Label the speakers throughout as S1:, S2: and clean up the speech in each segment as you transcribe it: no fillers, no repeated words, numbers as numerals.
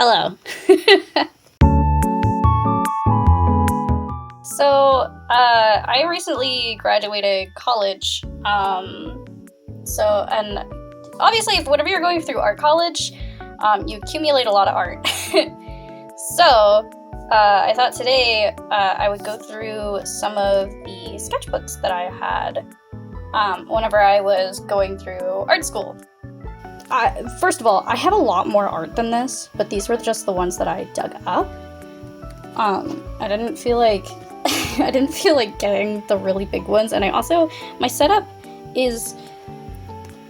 S1: Hello. I recently graduated college. And obviously, whenever you're going through art college, you accumulate a lot of art. I thought today I would go through some of the sketchbooks that I had whenever I was going through art school. First of all, I have a lot more art than this, but these were just the ones that I dug up. I didn't feel like getting the really big ones, and my setup is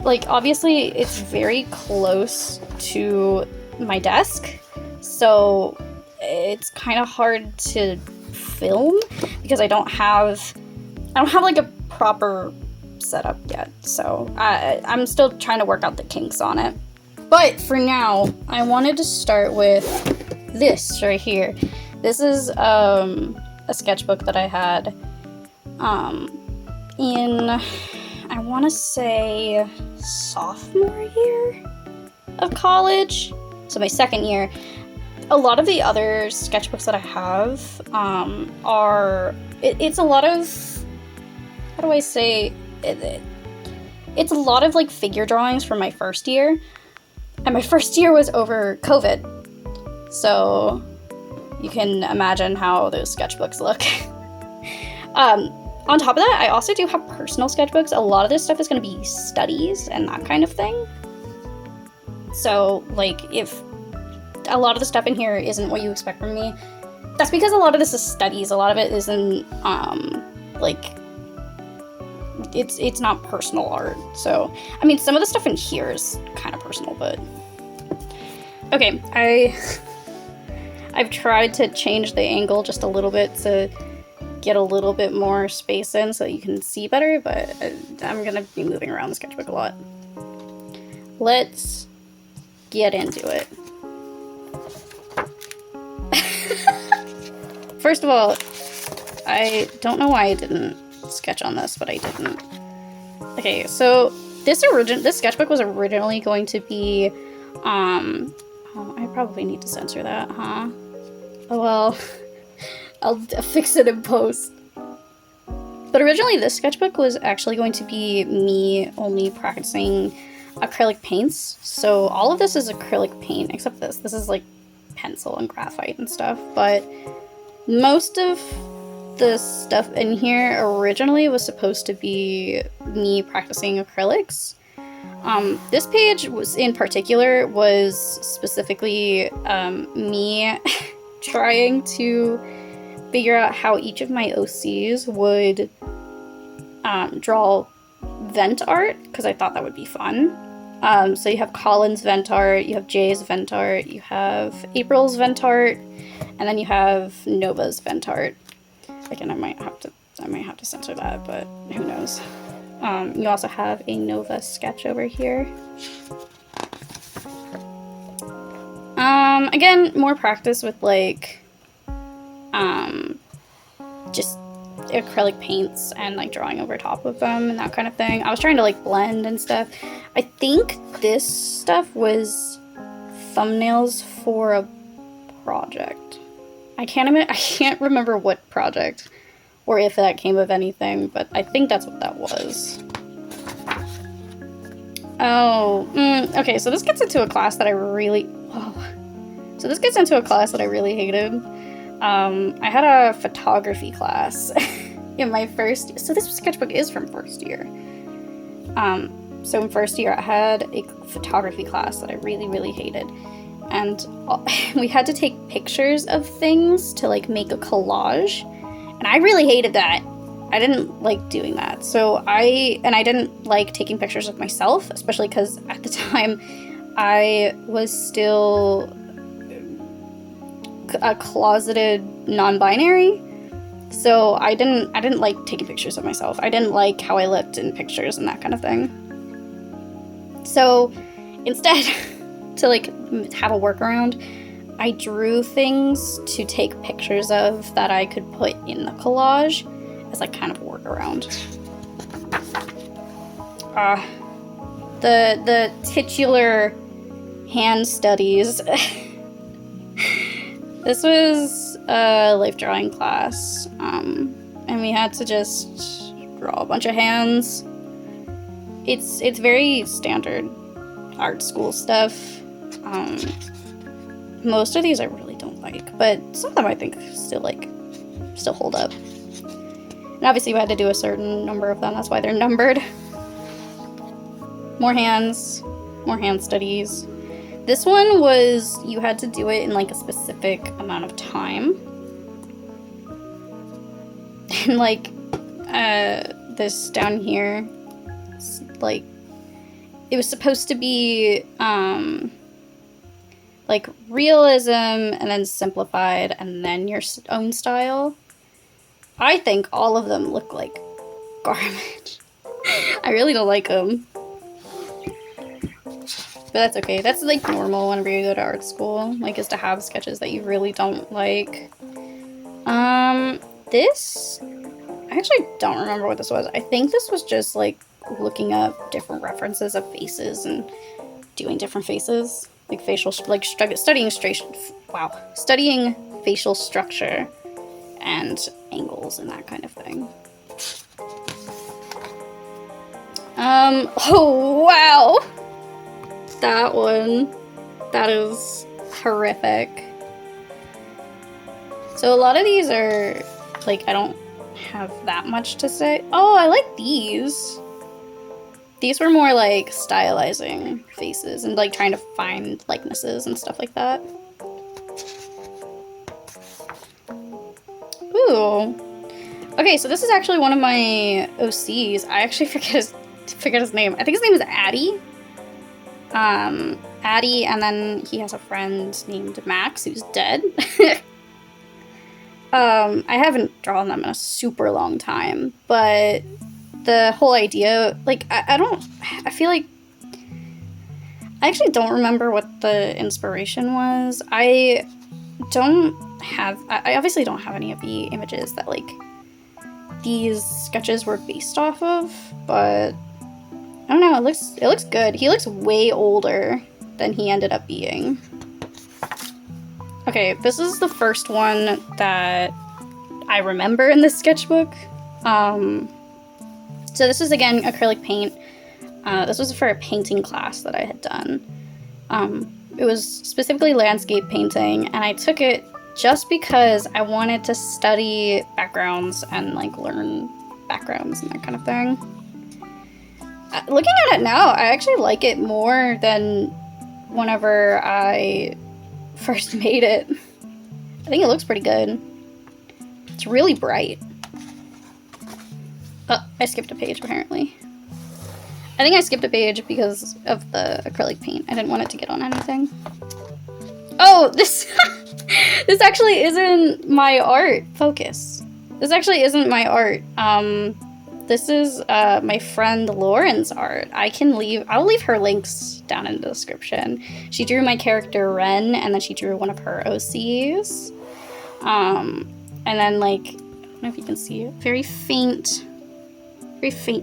S1: like, obviously it's very close to my desk, so it's kind of hard to film because I don't have like a proper setup yet, so I'm still trying to work out the kinks on it. But for now, I wanted to start with this right here. This is a sketchbook that I had in, I want to say, sophomore year of college, so my second year. A lot of the other sketchbooks that I have it's a lot of, how do I say, it's a lot of like figure drawings from my first year, and my first year was over COVID, so you can imagine how those sketchbooks look. On top of that, I also do have personal sketchbooks. A lot of this stuff is going to be studies and that kind of thing. So, like, if a lot of the stuff in here isn't what you expect from me, that's because a lot of this is studies. A lot of it isn't, it's not personal art. So, I mean, some of the stuff in here is kind of personal, but... Okay, I've tried to change the angle just a little bit to get a little bit more space in so you can see better, but I'm gonna be moving around the sketchbook a lot. Let's get into it. First of all, I don't know why I didn't sketch on this, but I didn't. Okay, so this sketchbook was originally going to be, oh, I probably need to censor that, huh? Oh well, I'll fix it in post. But originally this sketchbook was actually going to be me only practicing acrylic paints. So all of this is acrylic paint, except this. This is like pencil and graphite and stuff. But most of the stuff in here originally was supposed to be me practicing acrylics. This page was specifically me trying to figure out how each of my OCs would draw vent art, because I thought that would be fun. So you have Colin's vent art, you have Jay's vent art, you have April's vent art, and then you have Nova's vent art. Again, I might have to censor that, but who knows. You also have a Nova sketch over here. Again, more practice with like, just acrylic paints and like drawing over top of them and that kind of thing. I was trying to like blend and stuff. I think this stuff was thumbnails for a project. I can't remember what project or if that came of anything, but I think that's what that was. Oh, okay, so this gets into a class that I really hated. I had a photography class in my first, so this sketchbook is from first year. So in first year I had a photography class that I really, really hated. And we had to take pictures of things to like make a collage. And I really hated that. I didn't like doing that. So I didn't like taking pictures of myself, especially because at the time I was still a closeted non-binary. So I didn't like taking pictures of myself. I didn't like how I looked in pictures and that kind of thing. So instead, to like have a workaround, I drew things to take pictures of that I could put in the collage as like kind of a workaround. The titular hand studies This was a life drawing class, and we had to just draw a bunch of hands. It's very standard art school stuff. Most of these I really don't like, but some of them I think still hold up. And obviously we had to do a certain number of them, that's why they're numbered. More hands, more hand studies. This one was, you had to do it in like a specific amount of time. And like, this down here, like, it was supposed to be, like realism and then simplified and then your own style. I think all of them look like garbage. I really don't like them. But that's okay. That's like normal whenever you go to art school, like, is to have sketches that you really don't like. This, I actually don't remember what this was. I think this was just like looking up different references of faces and doing different faces, like facial, like studying facial structure and angles and that kind of thing. Oh wow, that one, that is horrific. So a lot of these are like, I don't have that much to say. Oh, I like these. These were more like stylizing faces and like trying to find likenesses and stuff like that. Ooh. Okay, so this is actually one of my OCs. I actually forget his name. I think his name is Addy. Addy, and then he has a friend named Max who's dead. I haven't drawn them in a super long time, but the whole idea, like, I feel like, I actually don't remember what the inspiration was. I obviously don't have any of the images that, like, these sketches were based off of, but I don't know, it looks good. He looks way older than he ended up being. Okay, this is the first one that I remember in this sketchbook. So this is, again, acrylic paint. This was for a painting class that I had done. It was specifically landscape painting, and I took it just because I wanted to study backgrounds and, like, learn backgrounds and that kind of thing. Looking at it now, I actually like it more than whenever I first made it. I think it looks pretty good. It's really bright. Oh, I skipped a page, apparently. I think I skipped a page because of the acrylic paint. I didn't want it to get on anything. Oh, this this actually isn't my art. Focus. This actually isn't my art. This is my friend Lauren's art. I'll leave her links down in the description. She drew my character Ren, and then she drew one of her OCs. And then, like, I don't know if you can see it, very faint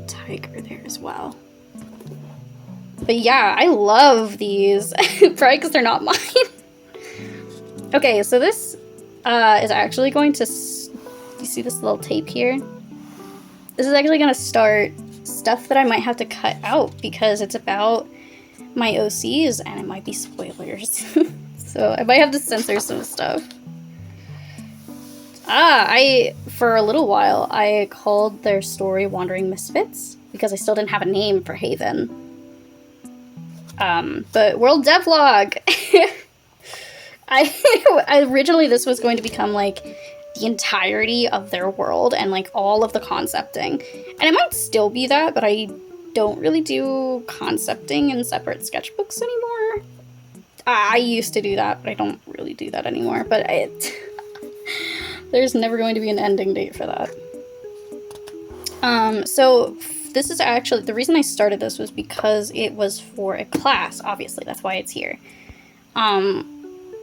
S1: tiger there as well. But yeah, I love these. Probably because they're not mine. Okay, so this is actually going to, you see this little tape here? This is actually going to start stuff that I might have to cut out because it's about my OCs and it might be spoilers. So I might have to censor some stuff. For a little while, I called their story Wandering Misfits because I still didn't have a name for Haven. But World Devlog! Originally this was going to become, like, the entirety of their world and, like, all of the concepting. And it might still be that, but I don't really do concepting in separate sketchbooks anymore. I used to do that, but I don't really do that anymore. But there's never going to be an ending date for that. So this is actually, the reason I started this was because it was for a class, obviously, that's why it's here.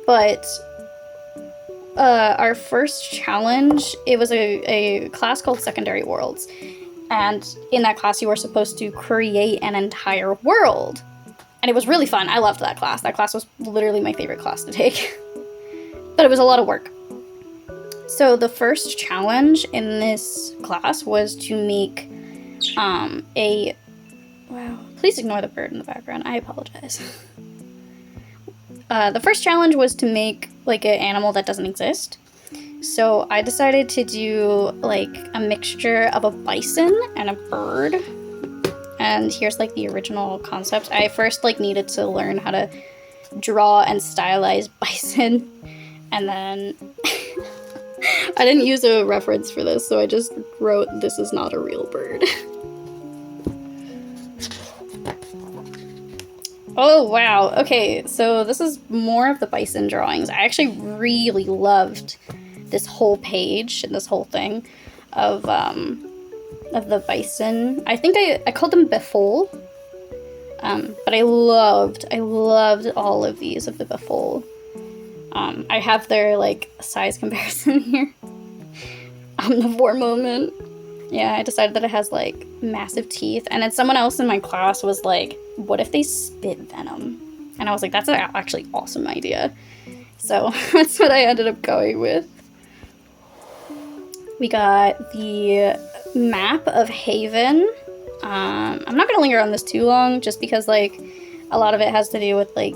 S1: But our first challenge, it was a class called Secondary Worlds. And in that class, you were supposed to create an entire world. And it was really fun. I loved that class. That class was literally my favorite class to take. But but it was a lot of work. So the first challenge in this class was to make wow, please ignore the bird in the background. I apologize. The first challenge was to make like an animal that doesn't exist. So I decided to do like a mixture of a bison and a bird. And here's like the original concept. I first like needed to learn how to draw and stylize bison, and then I didn't use a reference for this, so I just wrote, "This is not a real bird." Oh wow, okay, so this is more of the bison drawings. I actually really loved this whole page and this whole thing of the bison. I think I called them befoul, but I loved all of these of the befoul. I have their like size comparison here. Omnivore moment. Yeah, I decided that it has like massive teeth, and then someone else in my class was like, what if they spit venom? And I was like, that's an actually awesome idea. So that's what I ended up going with. We got the map of Haven. I'm not gonna linger on this too long, just because like a lot of it has to do with like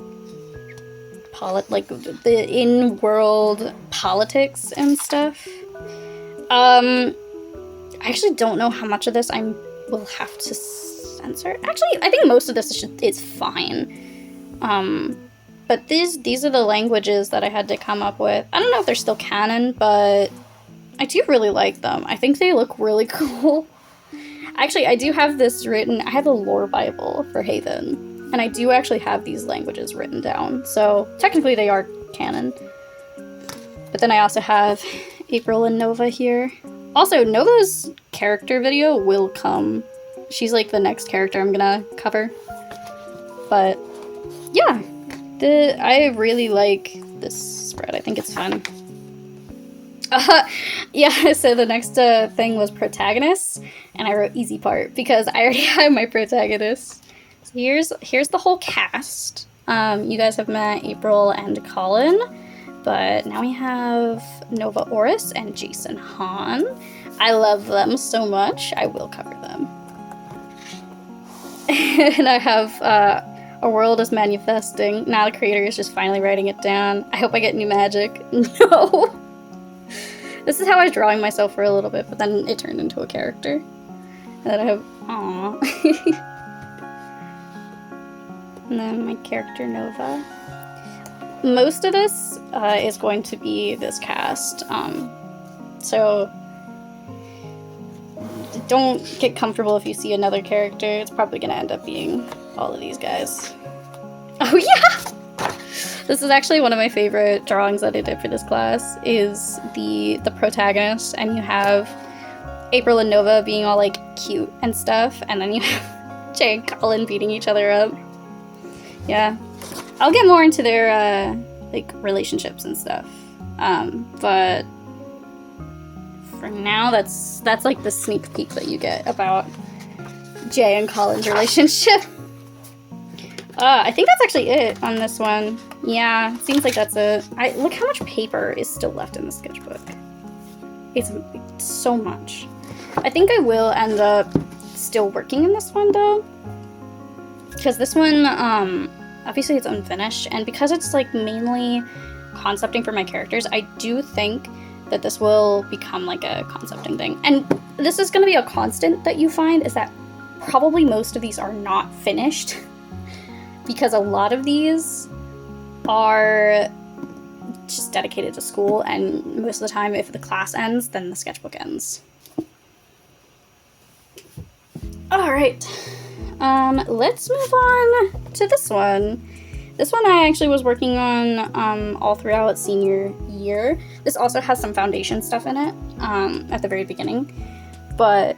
S1: the in-world politics and stuff. I actually don't know how much of this I will have to censor. Actually, I think most of this is fine. But these are the languages that I had to come up with. I don't know if they're still canon, but I do really like them. I think they look really cool. Actually, I do have this written. I have a lore Bible for Haven, and I do actually have these languages written down. So technically they are canon. But then I also have April and Nova here. Also, Nova's character video will come. She's like the next character I'm gonna cover. But yeah, I really like this spread. I think it's fun. Yeah, so the next thing was protagonists, and I wrote easy part because I already have my protagonist. So here's the whole cast. You guys have met April and Colin, but now we have Nova Oris and Jason Hahn. I love them so much, I will cover them. And I have A World is Manifesting. Now the creator is just finally writing it down. I hope I get new magic. No! This is how I was drawing myself for a little bit, but then it turned into a character. And then I have, aww. And then my character, Nova. Most of this is going to be this cast. So don't get comfortable if you see another character. It's probably going to end up being all of these guys. Oh yeah! This is actually one of my favorite drawings that I did for this class, is the protagonist, and you have April and Nova being all like cute and stuff, and then you have Jay and Colin beating each other up. Yeah. I'll get more into their like relationships and stuff. But for now that's like the sneak peek that you get about Jay and Colin's relationship. I think that's actually it on this one. Yeah, seems like that's it. Look how much paper is still left in the sketchbook. It's so much. I think I will end up still working in this one though, because this one, obviously it's unfinished, and because it's like mainly concepting for my characters, I do think that this will become like a concepting thing. And this is going to be a constant that you find, is that probably most of these are not finished. Because a lot of these are just dedicated to school, and most of the time if the class ends, then the sketchbook ends. Alright, let's move on to this one. This one I actually was working on all throughout senior year. This also has some foundation stuff in it at the very beginning. But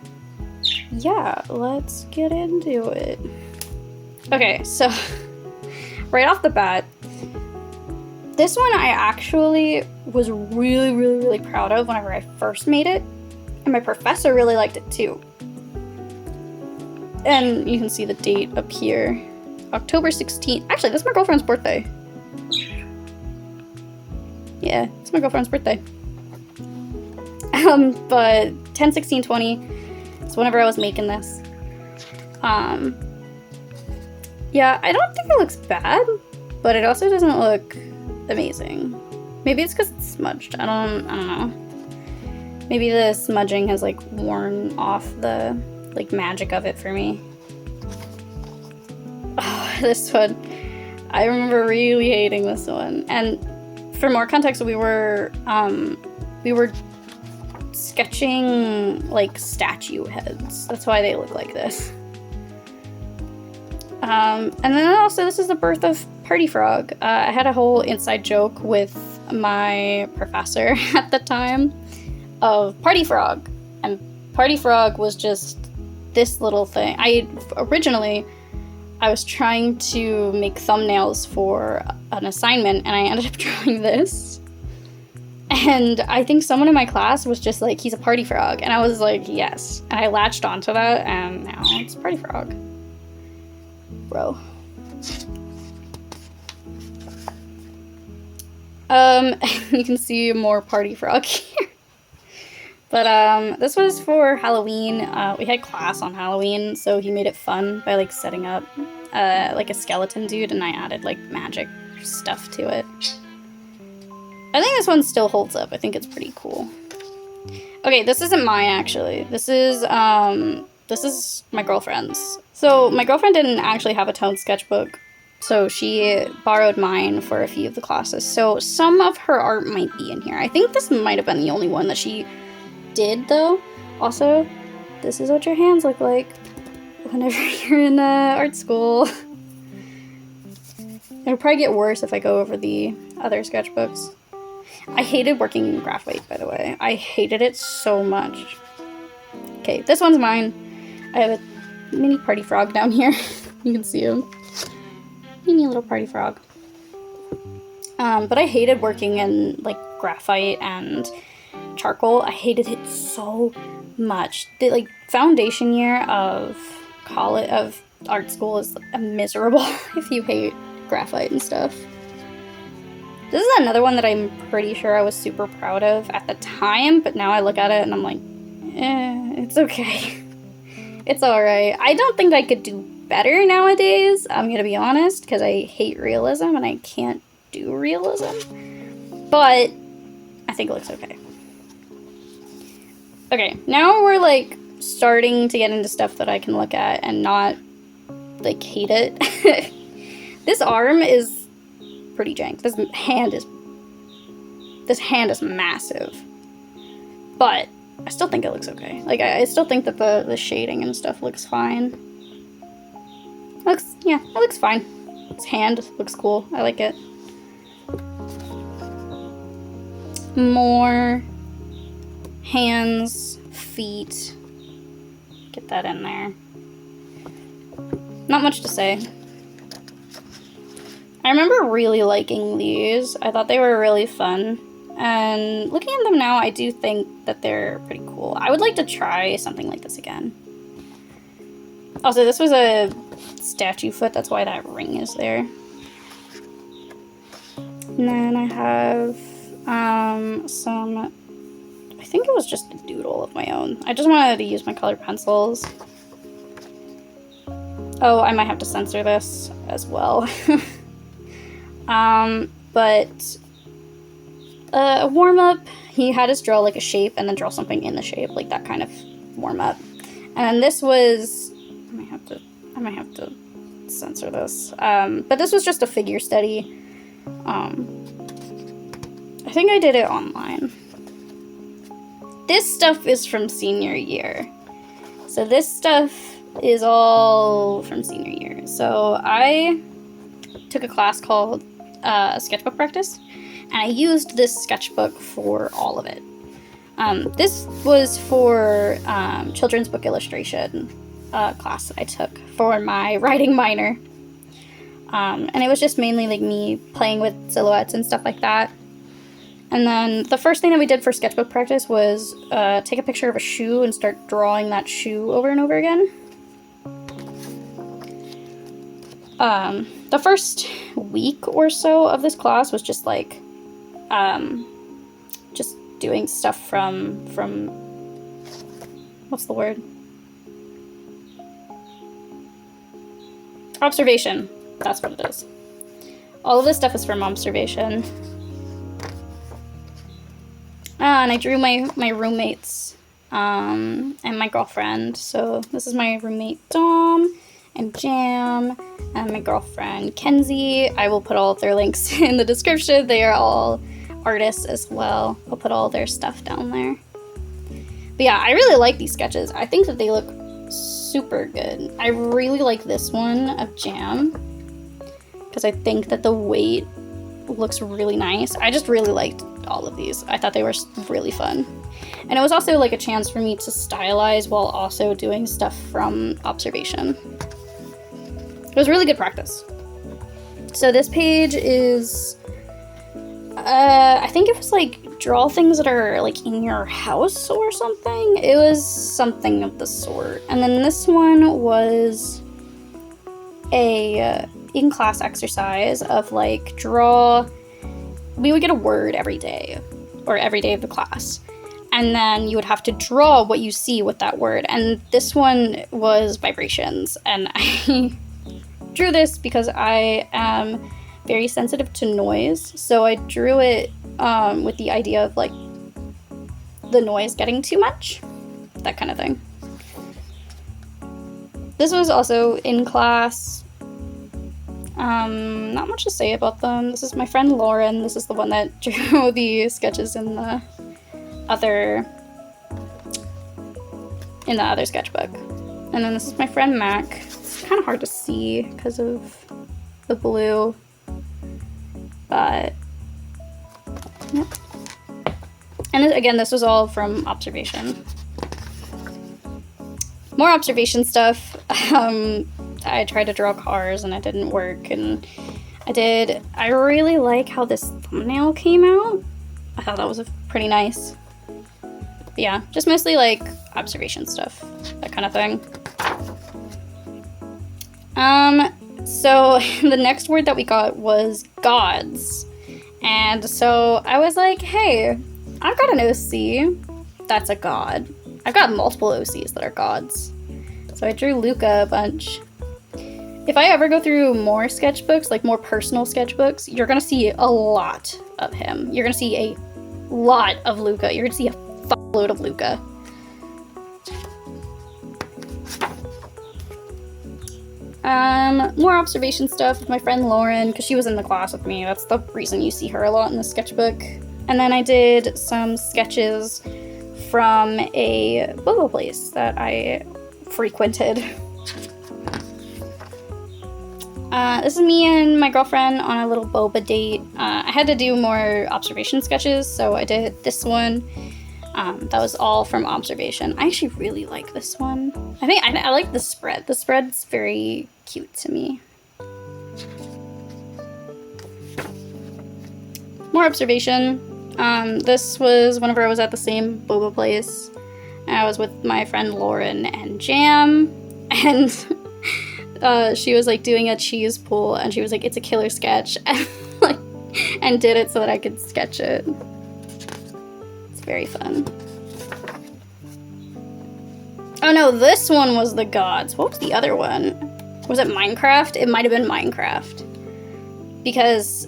S1: yeah, let's get into it. Okay, so right off the bat, this one I actually was really proud of whenever I first made it, and my professor really liked it too. And you can see the date up here, October 16th. Actually, that's my girlfriend's birthday. Yeah, it's my girlfriend's birthday. But 10, 16, 20, it's whenever I was making this. Yeah, I don't think it looks bad, but it also doesn't look amazing. Maybe it's because it's smudged. I don't know. Maybe the smudging has like worn off the like magic of it for me. Oh, this one. I remember really hating this one. And for more context, we were sketching like statue heads. That's why they look like this. And then also this is the birth of Party Frog. I had a whole inside joke with my professor at the time of Party Frog. And Party Frog was just this little thing. Originally, I was trying to make thumbnails for an assignment, and I ended up drawing this. And I think someone in my class was just like, he's a party frog. And I was like, yes. And I latched onto that, and now it's Party Frog. Bro. You can see more Party Frog here. But this was for Halloween. We had class on Halloween, so he made it fun by like setting up like a skeleton dude, and I added like magic stuff to it. I think this one still holds up. I think it's pretty cool. Okay, this isn't mine actually. This is my girlfriend's. So my girlfriend didn't actually have a toned sketchbook, so she borrowed mine for a few of the classes. So some of her art might be in here. I think this might have been the only one that she did though. Also, this is what your hands look like whenever you're in art school. It'll probably get worse if I go over the other sketchbooks. I hated working in graphite, by the way. I hated it so much. Okay, this one's mine. I have a mini Party Frog down here. You can see him. Mini little Party Frog. But I hated working in like graphite and charcoal. I hated it so much. The like foundation year of college, of art school, is miserable if you hate graphite and stuff. This is another one that I'm pretty sure I was super proud of at the time, but now I look at it and I'm like, it's okay. It's alright. I don't think I could do better nowadays, I'm gonna be honest, because I hate realism and I can't do realism. But I think it looks okay. Okay, now we're like starting to get into stuff that I can look at and not like hate it. This arm is pretty jank. This hand is massive. But I still think it looks okay. Like I still think that the shading and stuff looks fine. It looks fine. His hand looks cool. I like it. More hands, feet. Get that in there. Not much to say. I remember really liking these. I thought they were really fun. And looking at them now, I do think that they're pretty cool. I would like to try something like this again. Also, this was a statue foot. That's why that ring is there. And then I have some... I think it was just a doodle of my own. I just wanted to use my colored pencils. Oh, I might have to censor this as well. But a warm-up, he had us draw like a shape and then draw something in the shape, like that kind of warm-up. And this was, I might have to censor this. But this was just a figure study. I think I did it online. This stuff is from senior year. So this stuff is all from senior year. So I took a class called Sketchbook Practice, and I used this sketchbook for all of it. This was for children's book illustration class that I took for my writing minor. And it was just mainly like me playing with silhouettes and stuff like that. And then the first thing that we did for sketchbook practice was take a picture of a shoe and start drawing that shoe over and over again. The first week or so of this class was just like just doing stuff from what's the word? Observation. That's what it is. All of this stuff is from observation. And I drew my roommates and my girlfriend. So this is my roommate Dom and Jam and my girlfriend Kenzie. I will put all of their links in the description. They are all artists as well. I'll put all their stuff down there. But yeah, I really like these sketches. I think that they look super good. I really like this one of Jam because I think that the weight looks really nice. I just really liked all of these. I thought they were really fun. And it was also like a chance for me to stylize while also doing stuff from observation. It was really good practice. So this page is, I think it was like draw things that are like in your house or something. It was something of the sort. And then this one was a in-class exercise of like we would get a word every day or every day of the class. And then you would have to draw what you see with that word. And this one was vibrations. And I drew this because I am very sensitive to noise. So I drew it with the idea of like the noise getting too much, that kind of thing. This was also in class. Not much to say about them. This is my friend Lauren. This is the one that drew the sketches in the other sketchbook. And then this is my friend Mack. It's kind of hard to see because of the blue, but yeah. And again, this was all from observation. More observation stuff. I tried to draw cars and it didn't work, and I really like how this thumbnail came out. I thought that was pretty nice. But yeah, just mostly like observation stuff, that kind of thing. So the next word that we got was gods. And so I was like, hey, I've got an OC that's a god. I've got multiple OCs that are gods. So I drew Luca a bunch. If I ever go through more sketchbooks, like more personal sketchbooks, you're gonna see a lot of him. You're gonna see a lot of Luca. You're gonna see a fuckload of Luca. More observation stuff with my friend Lauren, because she was in the class with me. That's the reason you see her a lot in the sketchbook. And then I did some sketches from a boba place that I frequented. This is me and my girlfriend on a little boba date. I had to do more observation sketches, so I did this one. That was all from observation. I actually really like this one. I like the spread. The spread's very cute to me. More observation. This was whenever I was at the same boba place. I was with my friend Lauren and Jam, and she was like doing a cheese pull, and she was like, "It's a killer sketch," and did it so that I could sketch it. It's very fun. Oh no, this one was the gods. What was the other one? Was it Minecraft? It might have been Minecraft. Because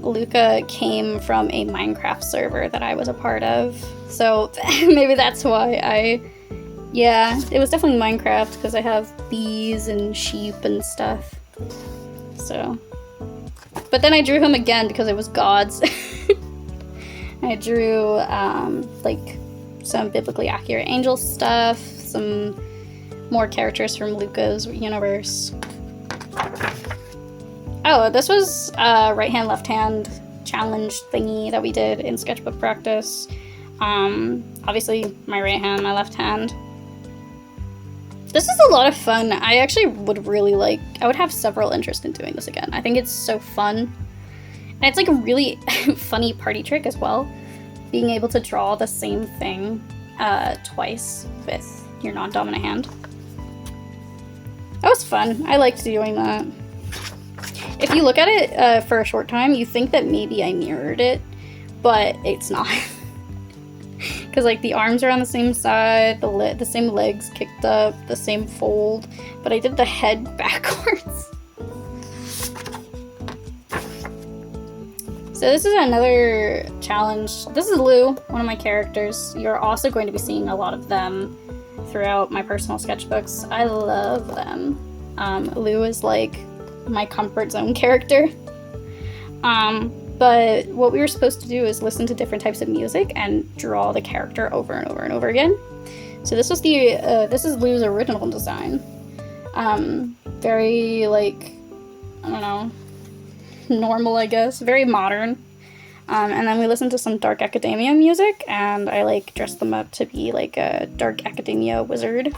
S1: Luca came from a Minecraft server that I was a part of. So maybe that's why yeah, it was definitely Minecraft because I have bees and sheep and stuff. So, but then I drew him again because it was gods. I drew like some biblically accurate angel stuff, some more characters from Luca's universe. Oh, this was a right hand, left hand challenge thingy that we did in sketchbook practice. Obviously my right hand, my left hand. This is a lot of fun. I actually would really I would have several interest in doing this again. I think it's so fun. And it's like a really funny party trick as well. Being able to draw the same thing twice with your non-dominant hand. That was fun. I liked doing that. If you look at it for a short time, you think that maybe I mirrored it, but it's not. Because, like, the arms are on the same side, the same legs kicked up, the same fold, but I did the head backwards. So this is another challenge. This is Lou, one of my characters. You're also going to be seeing a lot of them throughout my personal sketchbooks. I love them. Lou is, like, my comfort zone character. But what we were supposed to do is listen to different types of music and draw the character over and over and over again. So this was this is Lou's original design. Very, like, I don't know, normal, I guess. Very modern. And then we listened to some dark academia music, and I, like, dressed them up to be, like, a dark academia wizard.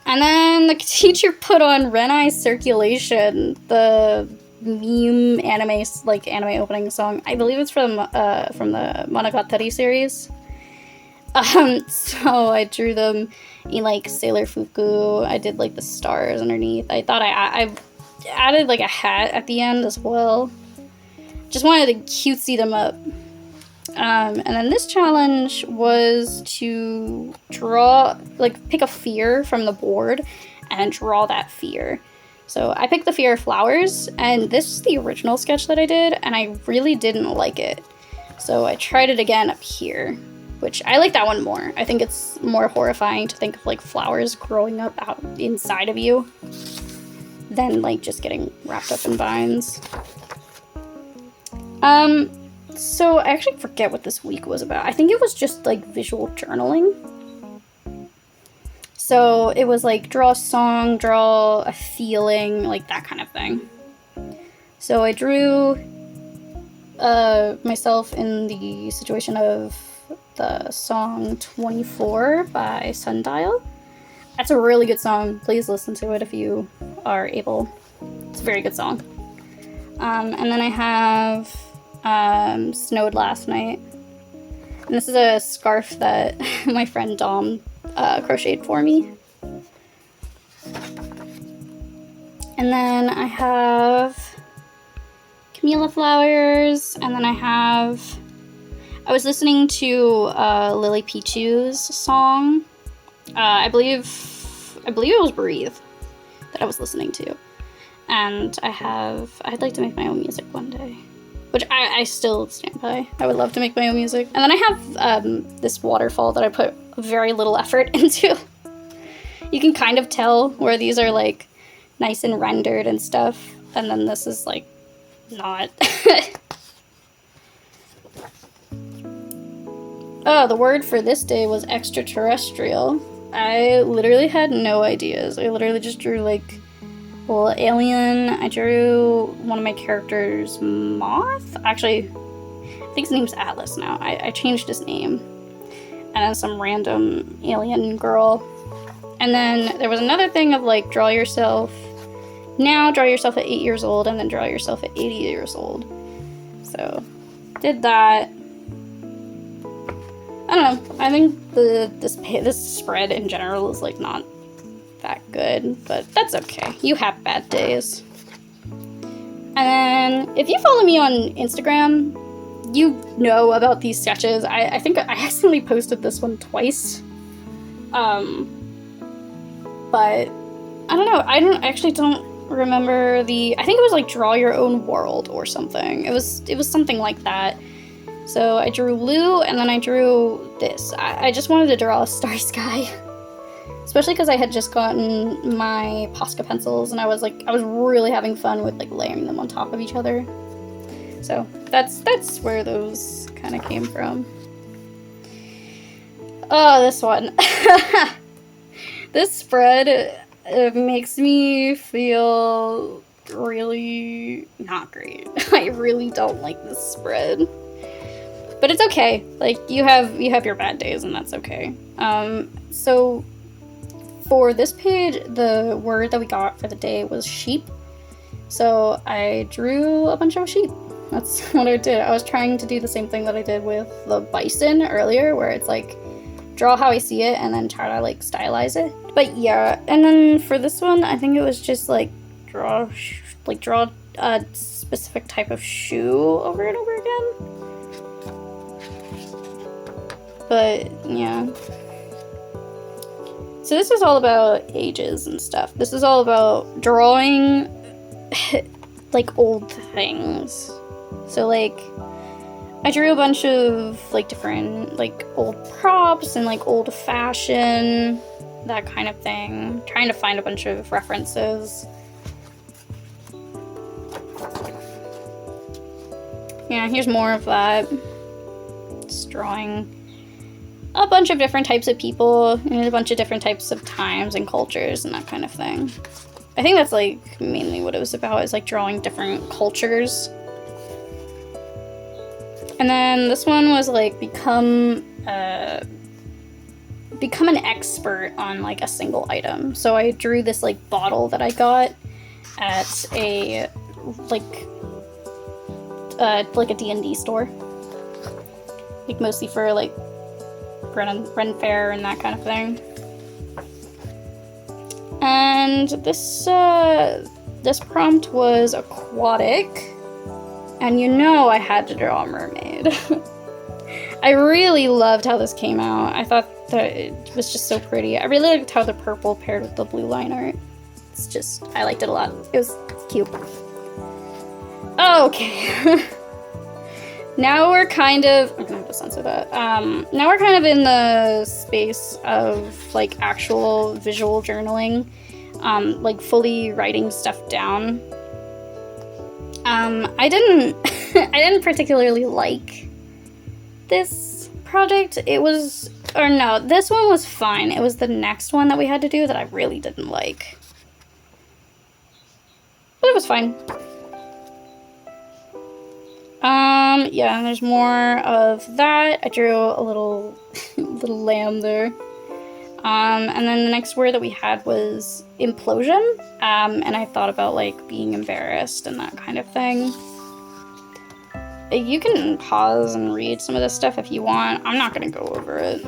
S1: And then the teacher put on Renai Circulation, the meme anime, like, anime opening song. I believe it's from the Monogatari series. So I drew them in, like, Sailor Fuku. I did, like, the stars underneath. I thought I added, like, a hat at the end as well. Just wanted to cutesy them up. And then this challenge was to draw, like, pick a fear from the board and draw that fear. So I picked the fear of flowers, and this is the original sketch that I did, and I really didn't like it. So I tried it again up here, which I like that one more. I think it's more horrifying to think of, like, flowers growing up out inside of you than, like, just getting wrapped up in vines. So I actually forget what this week was about. I think it was just, like, visual journaling. So it was, like, draw a song, draw a feeling, like, that kind of thing. So I drew myself in the situation of the song 24 by Sundial. That's a really good song. Please listen to it if you are able. It's a very good song. And then I have Snowed Last Night. And this is a scarf that my friend Dom crocheted for me. And then I have Camellia Flowers, and then I was listening to Lily Pichu's song. I believe it was Breathe that I was listening to. And I'd like to make my own music one day. Which I still stand by. I would love to make my own music. And then I have this waterfall that I put very little effort into. You can kind of tell where these are, like, nice and rendered and stuff. And then this is, like, not. Oh, the word for this day was extraterrestrial. I literally had no ideas. I literally just drew, like, a little alien. I drew one of my characters, Moth. Actually, I think his name's Atlas now. I changed his name. And then some random alien girl. And then there was another thing of, like, draw yourself now, draw yourself at 8 years old, and then draw yourself at 80 years old. So, did that. I don't know. I think this spread in general is, like, not that good, but that's okay. You have bad days. And then, if you follow me on Instagram, you know about these sketches. I think I accidentally posted this one twice. But I don't know. I actually don't remember I think it was, like, draw your own world or something. It was something like that. So I drew Lou, and then I drew this. I just wanted to draw a starry sky. Especially because I had just gotten my Posca pencils, and I was really having fun with, like, layering them on top of each other. So that's where those kind of came from. Oh, this one. This spread makes me feel really not great. I really don't like this spread. But it's okay. Like, you have your bad days, and that's okay. So for this page, the word that we got for the day was sheep. So I drew a bunch of sheep. That's what I did. I was trying to do the same thing that I did with the bison earlier, where it's like, draw how I see it and then try to, like, stylize it. But yeah, and then for this one, I think it was just, like, draw specific type of shoe over and over again. But, yeah. So this is all about ages and stuff. This is all about drawing, like, old things. So, like, I drew a bunch of, like, different, like, old props and, like, old fashion, that kind of thing. Trying to find a bunch of references. Yeah, here's more of that. Just drawing a bunch of different types of people and a bunch of different types of times and cultures and that kind of thing. I think that's, like, mainly what it was about, is, like, drawing different cultures. And then this one was, like, become an expert on, like, a single item. So I drew this, like, bottle that I got at a, like a D&D store. Like, mostly for, like, Ren Fair and that kind of thing. And this prompt was aquatic. And you know I had to draw a mermaid. I really loved how this came out. I thought that it was just so pretty. I really liked how the purple paired with the blue line art. It's just, I liked it a lot. It was cute. Okay. Now we're kind of, I'm gonna have to censor that. Now we're kind of in the space of, like, actual visual journaling. Like, fully writing stuff down. I didn't particularly like this project. This one was fine. It was the next one that we had to do that I really didn't like. But it was fine. Yeah, there's more of that. I drew a little lamb there. And then the next word that we had was implosion. And I thought about, like, being embarrassed and that kind of thing. You can pause and read some of this stuff if you want. I'm not gonna go over it.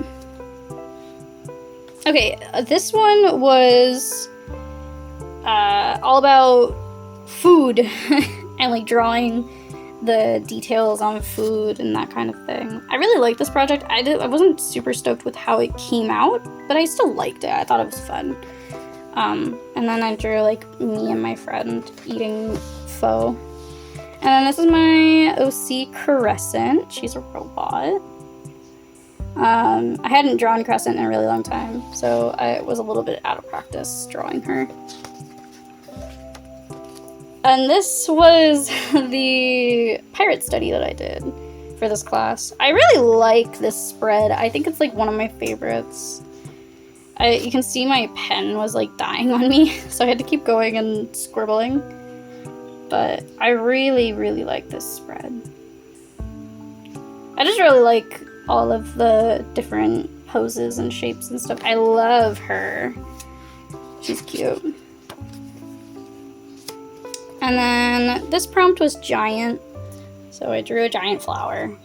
S1: Okay, this one was all about food and, like, drawing the details on food and that kind of thing. I really liked this project. I wasn't super stoked with how it came out, but I still liked it. I thought it was fun. And then I drew, like, me and my friend eating pho. And then this is my OC Crescent. She's a robot. I hadn't drawn Crescent in a really long time, so I was a little bit out of practice drawing her. And this was the pirate study that I did for this class. I really like this spread. I think it's, like, one of my favorites. You can see my pen was, like, dying on me, so I had to keep going and scribbling. But I really, really like this spread. I just really like all of the different poses and shapes and stuff. I love her. She's cute. And then this prompt was giant, so I drew a giant flower.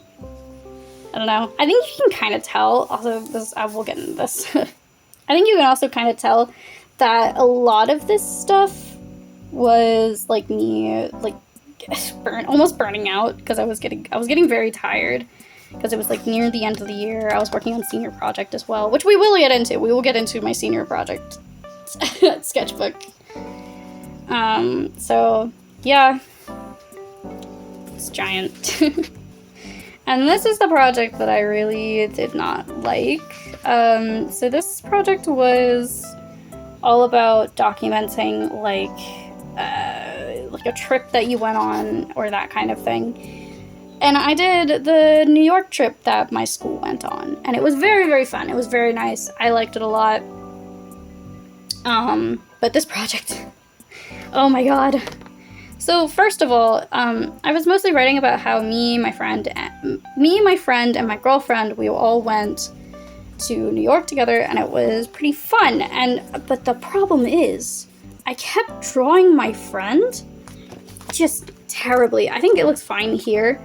S1: I don't know. I think you can kind of tell, also we'll get into this. I think you can also kind of tell that a lot of this stuff was, like, me, like, almost burning out, because I was getting very tired, because it was, like, near the end of the year. I was working on senior project as well, which we will get into. We will get into my senior project sketchbook. So, yeah. It's giant. And this is the project that I really did not like. So this project was all about documenting, like a trip that you went on, or that kind of thing. And I did the New York trip that my school went on, and it was very, very fun. It was very nice. I liked it a lot. But this project, oh my god. So first of all, I was mostly writing about how me, my friend, and my girlfriend, we all went to New York together, and it was pretty fun. But the problem is, I kept drawing my friend just terribly. I think it looks fine here,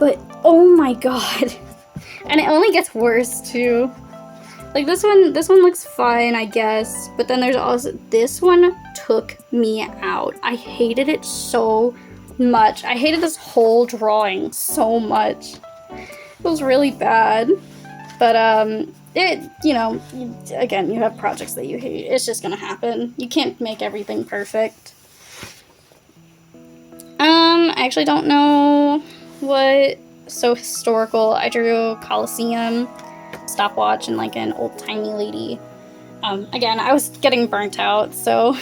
S1: but oh my god. And it only gets worse too. Like this one looks fine, I guess, but then there's also, this one took me out. I hated it so much. I hated this whole drawing so much. It was really bad. But, again, you have projects that you hate. It's just gonna happen. You can't make everything perfect. I actually don't know what so historical. I drew Colosseum, stopwatch, and like an old-timey lady. Again, I was getting burnt out, so...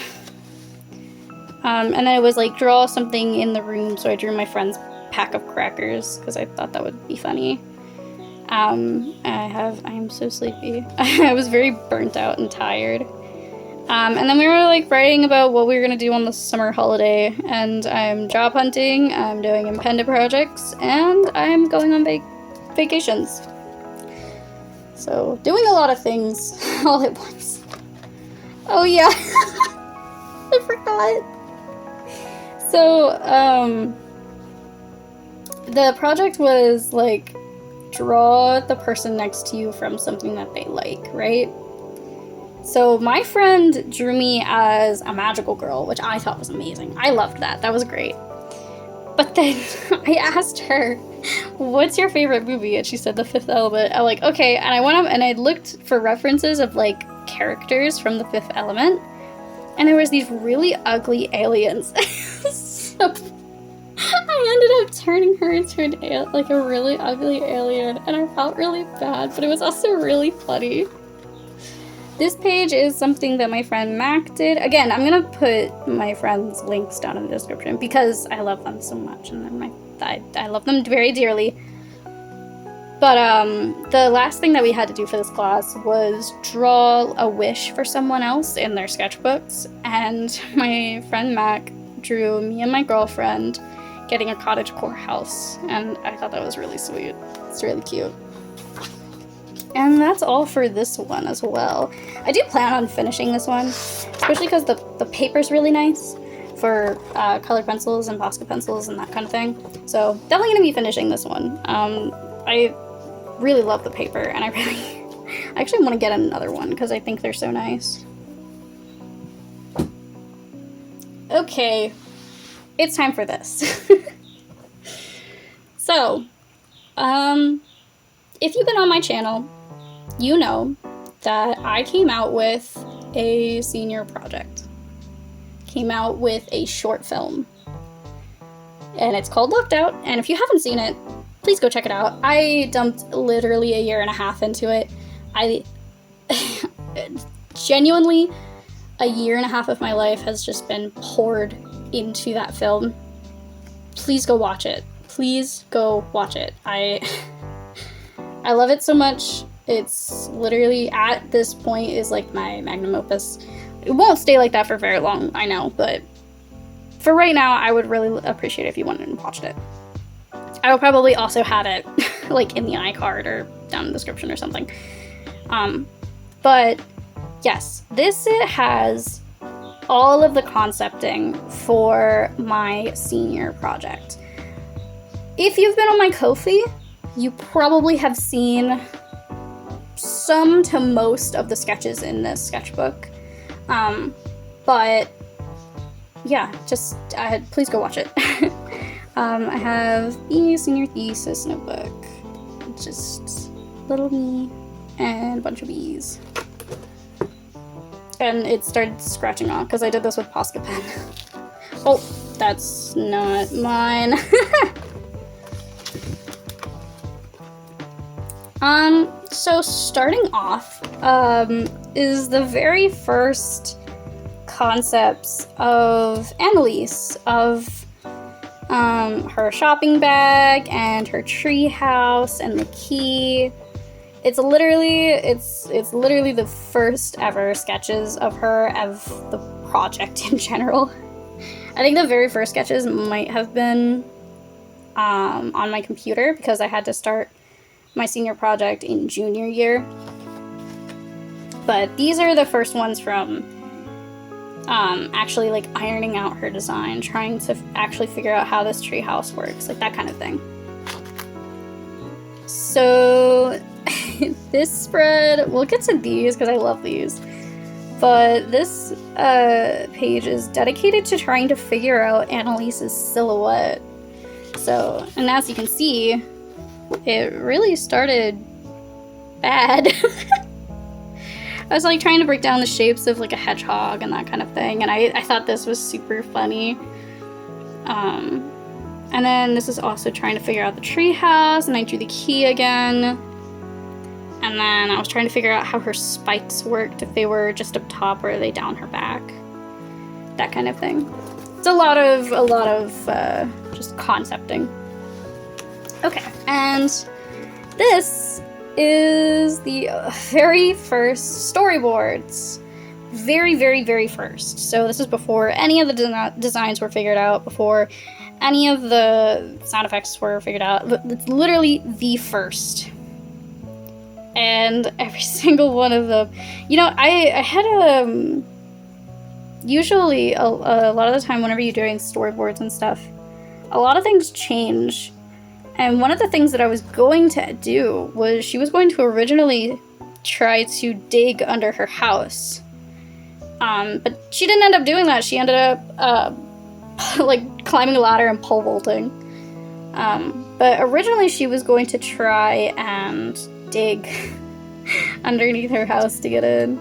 S1: and then it was like, draw something in the room, so I drew my friend's pack of crackers, because I thought that would be funny. I am so sleepy. I was very burnt out and tired. And then we were like writing about what we were gonna do on the summer holiday, and I'm job hunting, I'm doing impended projects, and I'm going on vacations. So, doing a lot of things all at once. Oh yeah, I forgot. So, the project was like, draw the person next to you from something that they like, right? So my friend drew me as a magical girl, which I thought was amazing. I loved that. That was great. But then I asked her, what's your favorite movie? And she said The Fifth Element. I'm like, okay. And I went up and I looked for references of like characters from The Fifth Element. And there was these really ugly aliens. So I ended up turning her into like a really ugly alien, and I felt really bad, but it was also really funny. This page is something that my friend Mack did. Again, I'm gonna put my friend's links down in the description because I love them so much, and I love them very dearly. But the last thing that we had to do for this class was draw a wish for someone else in their sketchbooks, and my friend Mack drew me and my girlfriend getting a cottagecore house, and I thought that was really sweet. It's really cute. And that's all for this one as well. I do plan on finishing this one, especially because the paper's really nice for colored pencils and Posca pencils and that kind of thing. So definitely gonna be finishing this one. I really love the paper, and I actually want to get another one because I think they're so nice. Okay, it's time for this. So, if you've been on my channel, you know that I came out with a senior project. Came out with a short film. And it's called Locked Out, and if you haven't seen it, please go check it out. I dumped literally a year and a half into it. I genuinely, a year and a half of my life has just been poured into that film. Please go watch it. Please go watch it. I love it so much. It's literally, at this point, is like my magnum opus. It won't stay like that for very long, I know, but for right now, I would really appreciate it if you went and watched it. I will probably also have it like in the iCard or down in the description or something. But yes, this has all of the concepting for my senior project. If you've been on my Ko-fi, you probably have seen some to most of the sketches in this sketchbook. But yeah, just please go watch it. I have the senior thesis notebook, just little me and a bunch of bees. And it started scratching off because I did this with Posca pen. Oh, that's not mine. So starting off, is the very first concepts of Annalise, of her shopping bag and her tree house and the key. It's literally the first ever sketches of her, of the project in general. I think the very first sketches might have been on my computer because I had to start my senior project in junior year. But these are the first ones from actually like ironing out her design, trying to actually figure out how this tree house works, like that kind of thing. So this spread, we'll get to these because I love these. but this page is dedicated to trying to figure out Annalise's silhouette. So, and as you can see, it really started bad. I was like trying to break down the shapes of like a hedgehog and that kind of thing, and I thought this was super funny. And then this is also trying to figure out the treehouse, and I drew the key again. And then I was trying to figure out how her spikes worked, if they were just up top or are they down her back. That kind of thing. It's a lot of just concepting. Okay, and this is the very first storyboards. Very, very, very first. So this is before any of the designs were figured out, before any of the sound effects were figured out. It's literally the first. And every single one of them, you know, I had usually a lot of the time whenever you're doing storyboards and stuff, a lot of things change. And one of the things that I was going to do was she was going to originally try to dig under her house. But she didn't end up doing that. She ended up like climbing a ladder and pole vaulting. But originally she was going to try and dig underneath her house to get in.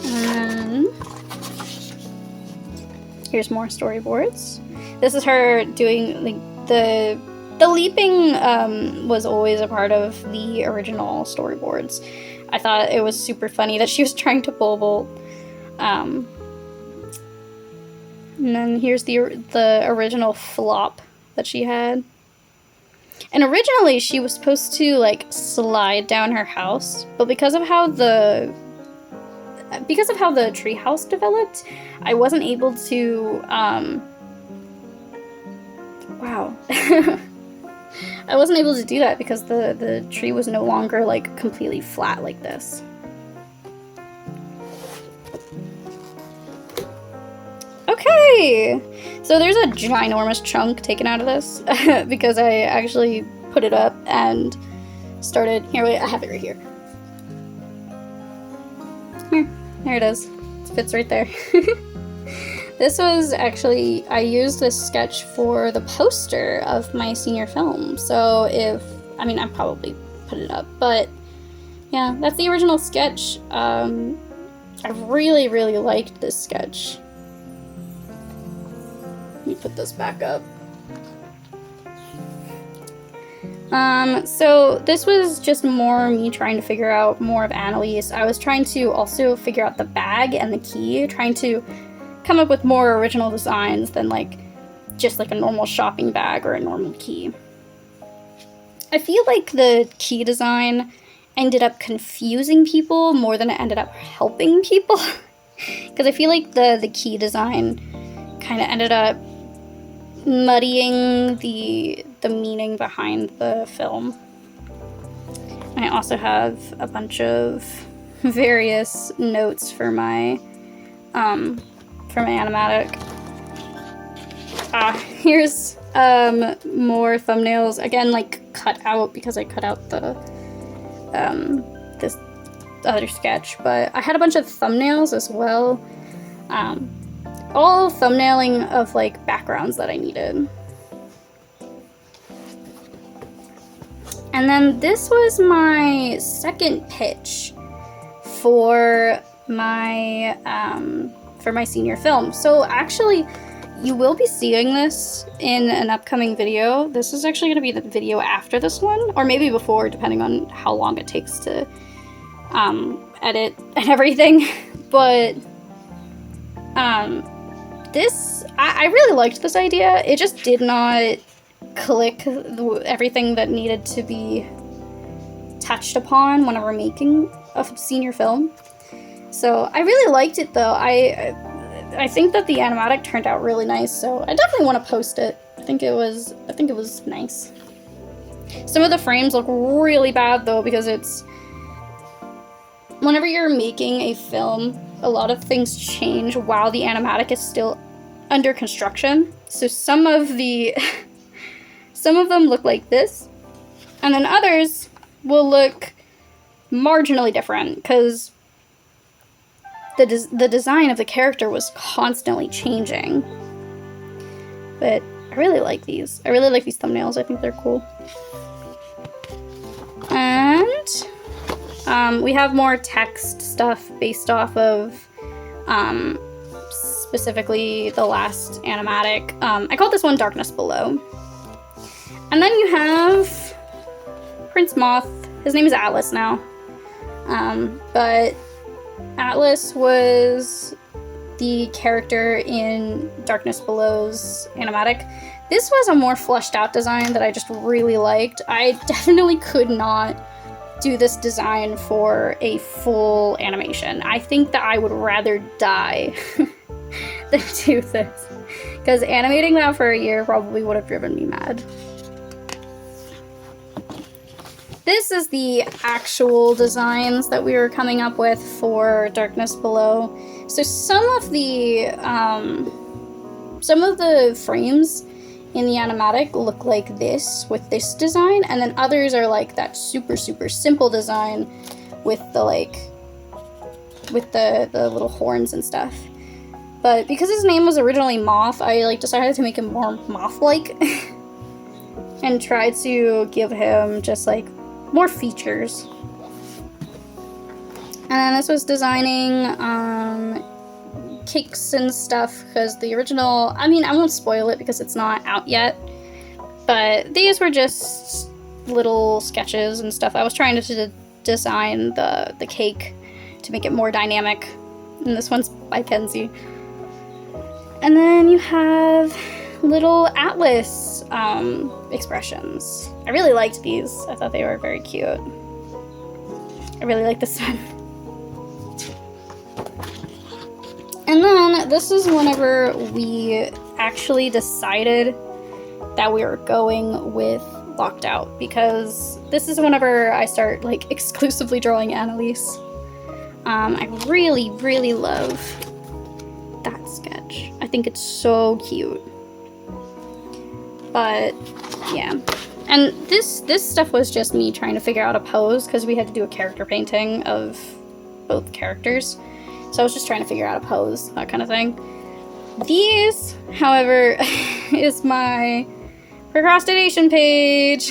S1: And here's more storyboards. This is her doing like the leaping was always a part of the original storyboards. I thought it was super funny that she was trying to pole vault. And then here's the original flop that she had. And originally she was supposed to like slide down her house, but because of how the treehouse developed, I wasn't able to wow. I wasn't able to do that because the tree was no longer like completely flat like this. Okay, so there's a ginormous chunk taken out of this because I actually put it up and started, here, wait, I have it right here. There it is. It fits right there. This was actually, I used this sketch for the poster of my senior film. So I probably put it up, but yeah, that's the original sketch. I really, really liked this sketch. Let me put this back up. So this was just more me trying to figure out more of Annalise. I was trying to also figure out the bag and the key, trying to come up with more original designs than like just like a normal shopping bag or a normal key. I feel like the key design ended up confusing people more than it ended up helping people. Because I feel like the key design kind of ended up muddying the meaning behind the film. I also have a bunch of various notes for my animatic. Here's more thumbnails, again like cut out because I cut out the this other sketch, but I had a bunch of thumbnails as well, all thumbnailing of like backgrounds that I needed. And then this was my second pitch for my senior film. So actually, you will be seeing this in an upcoming video. This is actually going to be the video after this one, or maybe before, depending on how long it takes to edit and everything. But I really liked this idea. It just did not click everything that needed to be touched upon whenever making a senior film. So I really liked it though. I think that the animatic turned out really nice, so I definitely want to post it. I think it was nice. Some of the frames look really bad though, because it's whenever you're making a film, a lot of things change while the animatic is still under construction. So some of them look like this, and then others will look marginally different, because the design of the character was constantly changing. But I really like these. I really like these thumbnails. I think they're cool. And we have more text stuff based off of specifically the last animatic. I called this one Darkness Below. And then you have Prince Moth. His name is Atlas now. But Atlas was the character in Darkness Below's animatic. This was a more fleshed out design that I just really liked. I definitely could not do this design for a full animation. I think that I would rather die than do this, because animating that for a year probably would have driven me mad. This is the actual designs that we were coming up with for Darkness Below. So some of the frames in the animatic look like this with this design, and then others are like that super simple design with the the little horns and stuff. But because his name was originally Moth, I decided to make him more moth-like and try to give him just more features. And then this was designing cakes and stuff, because the original, I won't spoil it because it's not out yet, but these were just little sketches and stuff. I was trying to design the cake to make it more dynamic, and this one's by Kenzie. And then you have little Atlas expressions. I really liked these. I thought they were very cute. I really like this one. And then this is whenever we actually decided that we were going with Locked Out, because this is whenever I start exclusively drawing Annalise. I really love that sketch. I think it's so cute. But yeah, and this stuff was just me trying to figure out a pose, because we had to do a character painting of both characters. So I was just trying to figure out a pose, that kind of thing. These, however, is my procrastination page.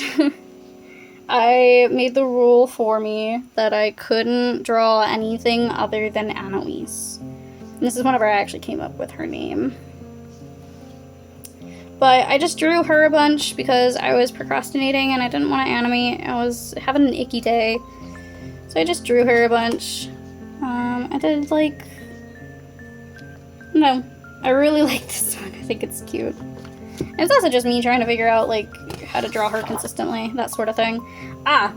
S1: I made the rule for me that I couldn't draw anything other than Annalise. And this is whenever I actually came up with her name. But I just drew her a bunch because I was procrastinating and I didn't want to animate. I was having an icky day. So I just drew her a bunch. I did no, I really like this one. I think it's cute. And it's also just me trying to figure out how to draw her consistently, that sort of thing.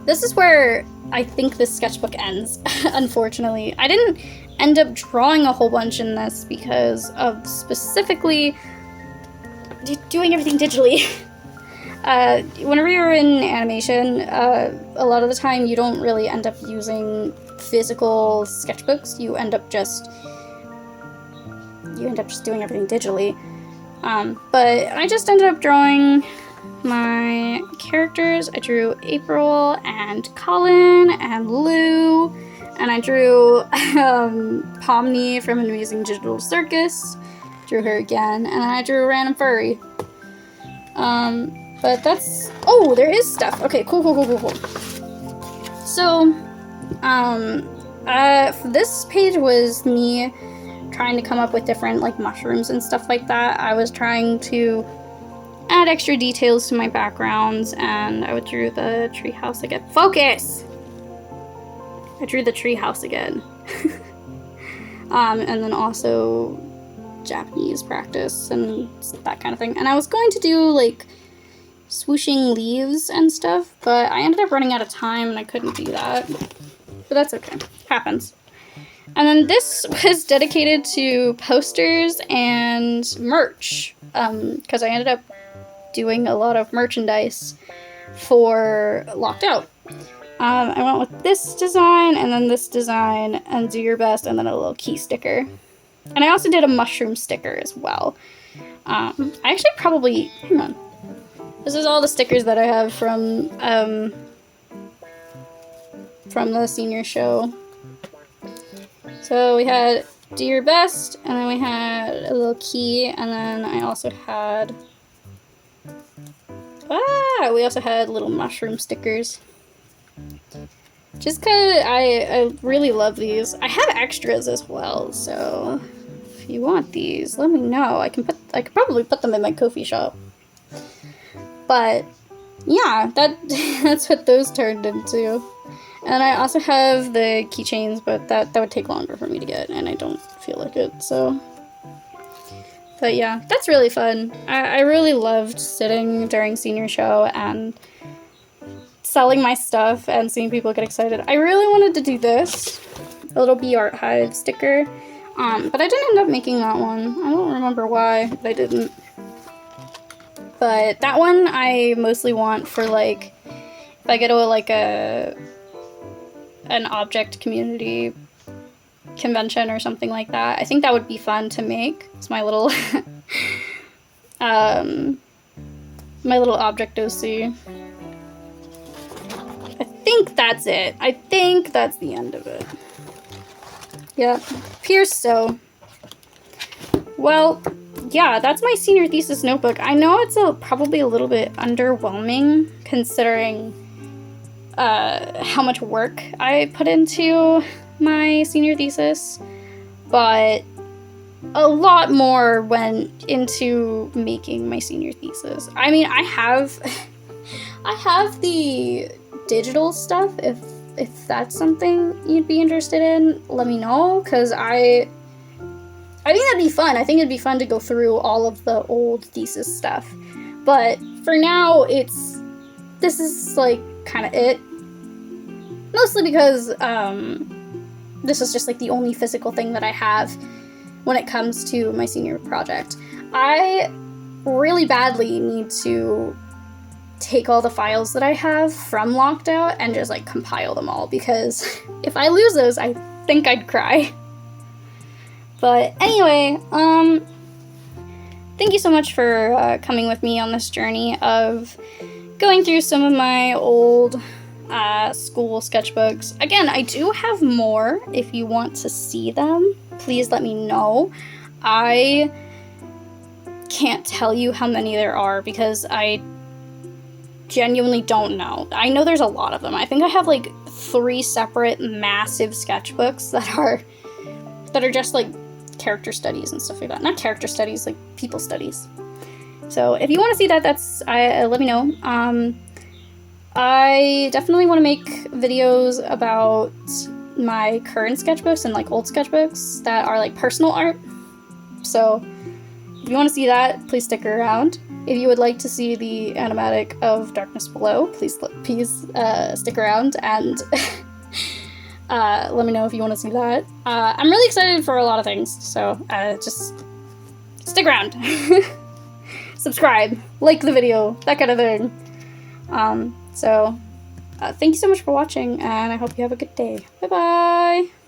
S1: This is where I think this sketchbook ends, unfortunately. I didn't end up drawing a whole bunch in this because of specifically doing everything digitally. Whenever you're in animation, a lot of the time you don't really end up using physical sketchbooks. You end up just doing everything digitally. But I just ended up drawing my characters. I drew April and Colin and Lou, and I drew Pomni from An Amazing Digital Circus. Drew her again, and I drew a random furry. But that's... Oh, there is stuff. Okay, cool. So, this page was me trying to come up with different, mushrooms and stuff like that. I was trying to add extra details to my backgrounds, and I drew the treehouse again. Focus! I drew the treehouse again. And then also Japanese practice and that kind of thing. And I was going to do, swooshing leaves and stuff, but I ended up running out of time and I couldn't do that. But that's okay. Happens. And then this was dedicated to posters and merch, because I ended up doing a lot of merchandise for Locked Out. I went with this design, and then this design, and Do Your Best, and then a little key sticker. And I also did a mushroom sticker as well. I actually probably... Hang on. This is all the stickers that I have from from the senior show. So we had do your best, and then we had a little key, and then I also had we also had little mushroom stickers. Just cause I really love these. I have extras as well, so if you want these, let me know. I could probably put them in my Ko-fi shop. But yeah, that's what those turned into. And I also have the keychains, but that would take longer for me to get, and I don't feel like it, so. But yeah, that's really fun. I really loved sitting during senior show and selling my stuff and seeing people get excited. I really wanted to do this, a little Bee Art Hive sticker, but I didn't end up making that one. I don't remember why, but I didn't. But that one I mostly want for, like, if I go to an object community convention or something like that. I think that would be fun to make. It's my little my little object OC. I think that's it. I think that's the end of it. Yep, appears so. Well, yeah, that's my senior thesis notebook. I know it's probably a little bit underwhelming considering how much work I put into my senior thesis, but a lot more went into making my senior thesis. I mean, I have the digital stuff. If that's something you'd be interested in, let me know, because I think that'd be fun. I think it'd be fun to go through all of the old thesis stuff. But for now, this is like kind of it. Mostly because this is just like the only physical thing that I have when it comes to my senior project. I really badly need to take all the files that I have from Locked Out and just like compile them all, because if I lose those, I think I'd cry. But anyway, thank you so much for coming with me on this journey of going through some of my old school sketchbooks. Again, I do have more. If you want to see them, please let me know. I can't tell you how many there are because I genuinely don't know. I know there's a lot of them. I think I have like 3 separate massive sketchbooks that are just like character studies and stuff like that. Not character studies, like people studies. So if you want to see that, let me know. I definitely want to make videos about my current sketchbooks and like old sketchbooks that are like personal art. So if you want to see that, please stick around. If you would like to see the animatic of Darkness Below, please stick around and let me know if you want to see that. I'm really excited for a lot of things, so just stick around. Subscribe, like the video, that kind of thing. So thank you so much for watching, and I hope you have a good day. Bye-bye!